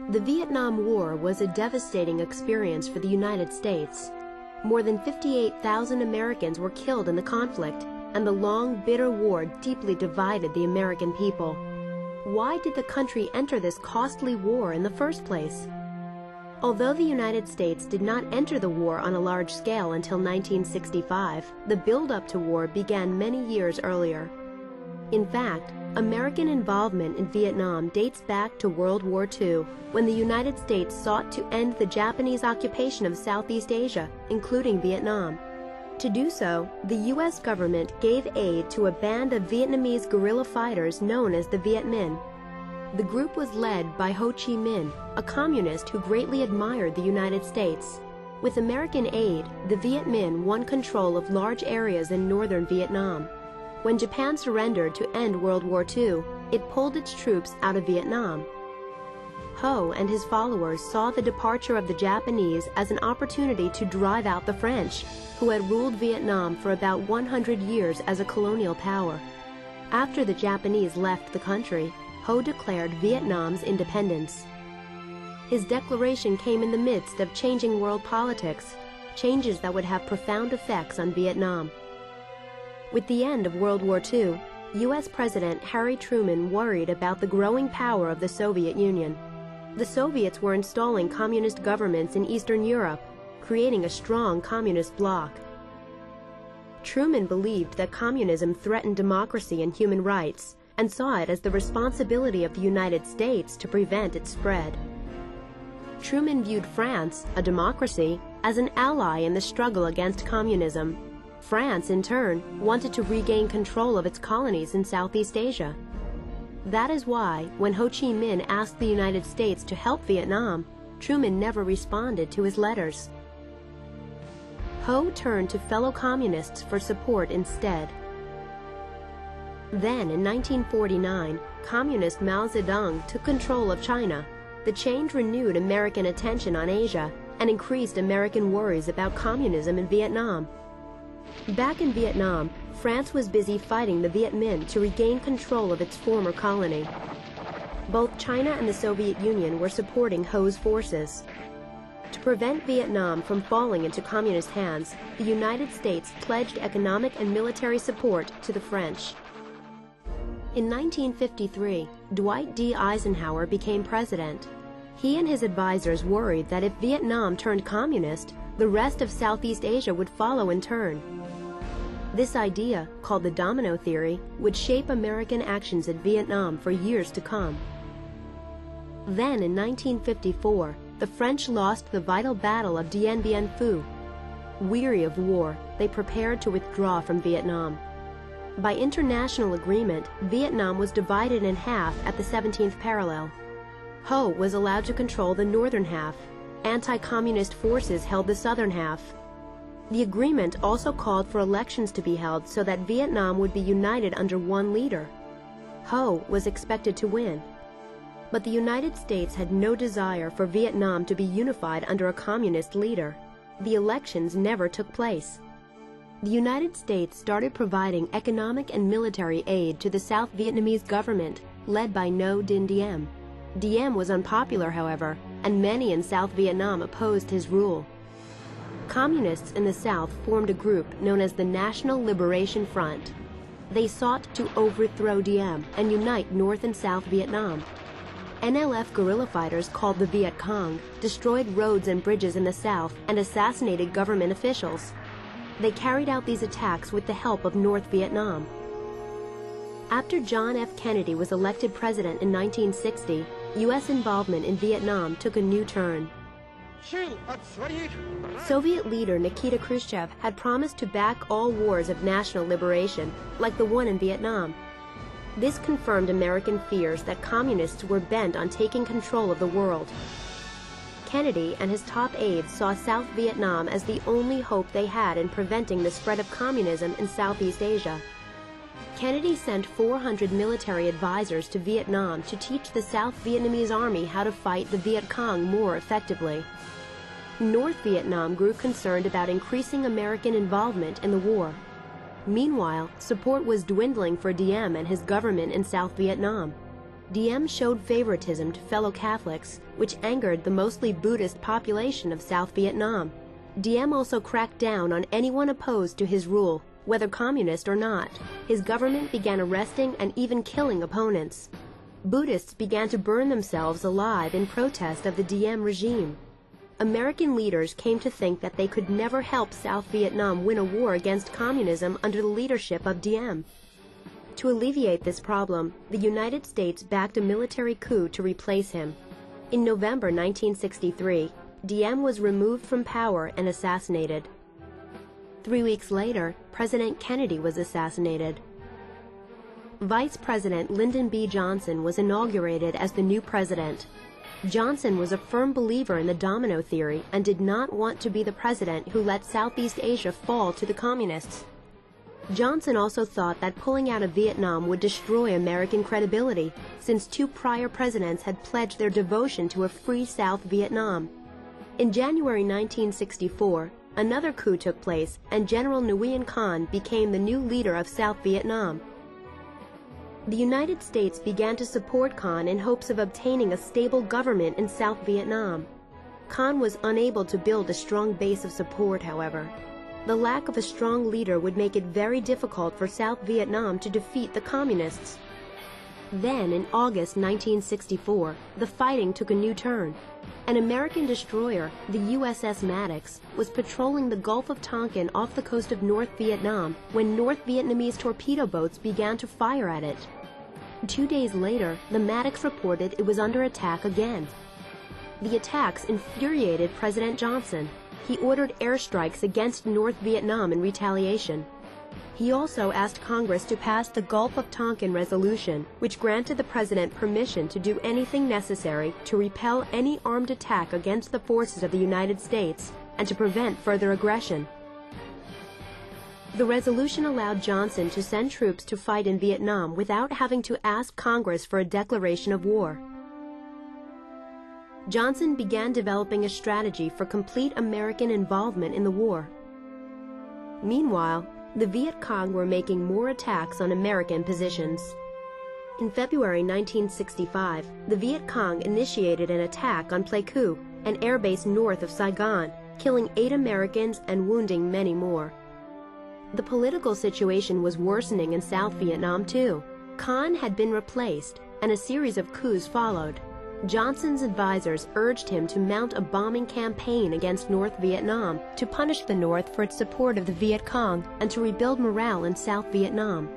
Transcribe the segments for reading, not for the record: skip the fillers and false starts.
The Vietnam War was a devastating experience for the United States. More than 58,000 Americans were killed in the conflict, and the long, bitter war deeply divided the American people. Why did the country enter this costly war in the first place? Although the United States did not enter the war on a large scale until 1965, the build-up to war began many years earlier. In fact, American involvement in Vietnam dates back to World War II, when the United States sought to end the Japanese occupation of Southeast Asia, including Vietnam. To do so, the U.S. government gave aid to a band of Vietnamese guerrilla fighters known as the Viet Minh. The group was led by Ho Chi Minh, a communist who greatly admired the United States. With American aid, the Viet Minh won control of large areas in northern Vietnam. When Japan surrendered to end World War II, it pulled its troops out of Vietnam. Ho and his followers saw the departure of the Japanese as an opportunity to drive out the French, who had ruled Vietnam for about 100 years as a colonial power. After the Japanese left the country, Ho declared Vietnam's independence. His declaration came in the midst of changing world politics, changes that would have profound effects on Vietnam. With the end of World War II, U.S. President Harry Truman worried about the growing power of the Soviet Union. The Soviets were installing communist governments in Eastern Europe, creating a strong communist bloc. Truman believed that communism threatened democracy and human rights, and saw it as the responsibility of the United States to prevent its spread. Truman viewed France, a democracy, as an ally in the struggle against communism. France, in turn, wanted to regain control of its colonies in Southeast Asia. That is why, when Ho Chi Minh asked the United States to help Vietnam, Truman never responded to his letters. Ho turned to fellow communists for support instead. Then, in 1949, Communist Mao Zedong took control of China. The change renewed American attention on Asia and increased American worries about communism in Vietnam. Back in Vietnam, France was busy fighting the Viet Minh to regain control of its former colony. Both China and the Soviet Union were supporting Ho's forces. To prevent Vietnam from falling into communist hands, the United States pledged economic and military support to the French. In 1953, Dwight D. Eisenhower became president. He and his advisors worried that if Vietnam turned communist, the rest of Southeast Asia would follow in turn. This idea, called the Domino Theory, would shape American actions in Vietnam for years to come. Then, in 1954, the French lost the vital battle of Dien Bien Phu. Weary of war, they prepared to withdraw from Vietnam. By international agreement, Vietnam was divided in half at the 17th parallel. Ho was allowed to control the northern half. Anti-communist forces held the southern half. The agreement also called for elections to be held so that Vietnam would be united under one leader. Ho was expected to win. But the United States had no desire for Vietnam to be unified under a communist leader. The elections never took place. The United States started providing economic and military aid to the South Vietnamese government, led by Ngo Dinh Diem. Diem was unpopular, however, and many in South Vietnam opposed his rule. Communists in the South formed a group known as the National Liberation Front. They sought to overthrow Diem and unite North and South Vietnam. NLF guerrilla fighters called the Viet Cong destroyed roads and bridges in the South and assassinated government officials. They carried out these attacks with the help of North Vietnam. After John F. Kennedy was elected president in 1960, U.S. involvement in Vietnam took a new turn. Soviet leader Nikita Khrushchev had promised to back all wars of national liberation, like the one in Vietnam. This confirmed American fears that communists were bent on taking control of the world. Kennedy and his top aides saw South Vietnam as the only hope they had in preventing the spread of communism in Southeast Asia. Kennedy sent 400 military advisors to Vietnam to teach the South Vietnamese army how to fight the Viet Cong more effectively. North Vietnam grew concerned about increasing American involvement in the war. Meanwhile, support was dwindling for Diem and his government in South Vietnam. Diem showed favoritism to fellow Catholics, which angered the mostly Buddhist population of South Vietnam. Diem also cracked down on anyone opposed to his rule, whether communist or not. His government began arresting and even killing opponents. Buddhists began to burn themselves alive in protest of the Diem regime. American leaders came to think that they could never help South Vietnam win a war against communism under the leadership of Diem. To alleviate this problem, the United States backed a military coup to replace him. In November 1963, Diem was removed from power and assassinated. 3 weeks later, President Kennedy was assassinated. Vice President Lyndon B. Johnson was inaugurated as the new president. Johnson was a firm believer in the Domino Theory and did not want to be the president who let Southeast Asia fall to the communists. Johnson also thought that pulling out of Vietnam would destroy American credibility, since 2 prior presidents had pledged their devotion to a free South Vietnam. In January 1964, another coup took place, and General Nguyen Thanh became the new leader of South Vietnam. The United States began to support Thanh in hopes of obtaining a stable government in South Vietnam. Thanh was unable to build a strong base of support, however. The lack of a strong leader would make it very difficult for South Vietnam to defeat the communists. Then, in August 1964, the fighting took a new turn. An American destroyer, the USS Maddox, was patrolling the Gulf of Tonkin off the coast of North Vietnam when North Vietnamese torpedo boats began to fire at it. 2 days later, the Maddox reported it was under attack again. The attacks infuriated President Johnson. He ordered airstrikes against North Vietnam in retaliation. He also asked Congress to pass the Gulf of Tonkin Resolution, which granted the president permission to do anything necessary to repel any armed attack against the forces of the United States and to prevent further aggression. The resolution allowed Johnson to send troops to fight in Vietnam without having to ask Congress for a declaration of war. Johnson began developing a strategy for complete American involvement in the war. Meanwhile, the Viet Cong were making more attacks on American positions. In February 1965, the Viet Cong initiated an attack on Pleiku, an airbase north of Saigon, killing 8 Americans and wounding many more. The political situation was worsening in South Vietnam too. Thanh had been replaced, and a series of coups followed. Johnson's advisors urged him to mount a bombing campaign against North Vietnam to punish the North for its support of the Viet Cong and to rebuild morale in South Vietnam.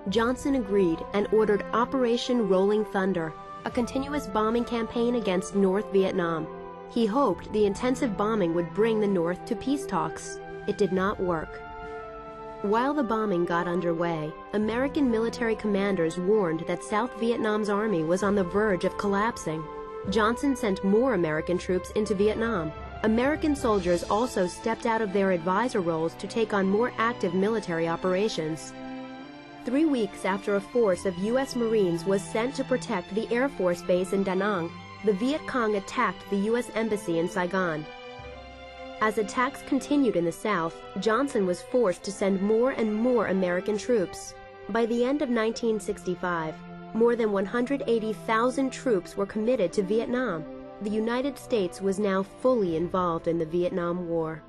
Johnson agreed and ordered Operation Rolling Thunder, a continuous bombing campaign against North Vietnam. He hoped the intensive bombing would bring the North to peace talks. It did not work. While the bombing got underway, American military commanders warned that South Vietnam's army was on the verge of collapsing. Johnson sent more American troops into Vietnam. American soldiers also stepped out of their advisor roles to take on more active military operations. 3 weeks after a force of U.S. Marines was sent to protect the Air Force base in Da Nang, the Viet Cong attacked the U.S. Embassy in Saigon. As attacks continued in the South, Johnson was forced to send more and more American troops. By the end of 1965, more than 180,000 troops were committed to Vietnam. The United States was now fully involved in the Vietnam War.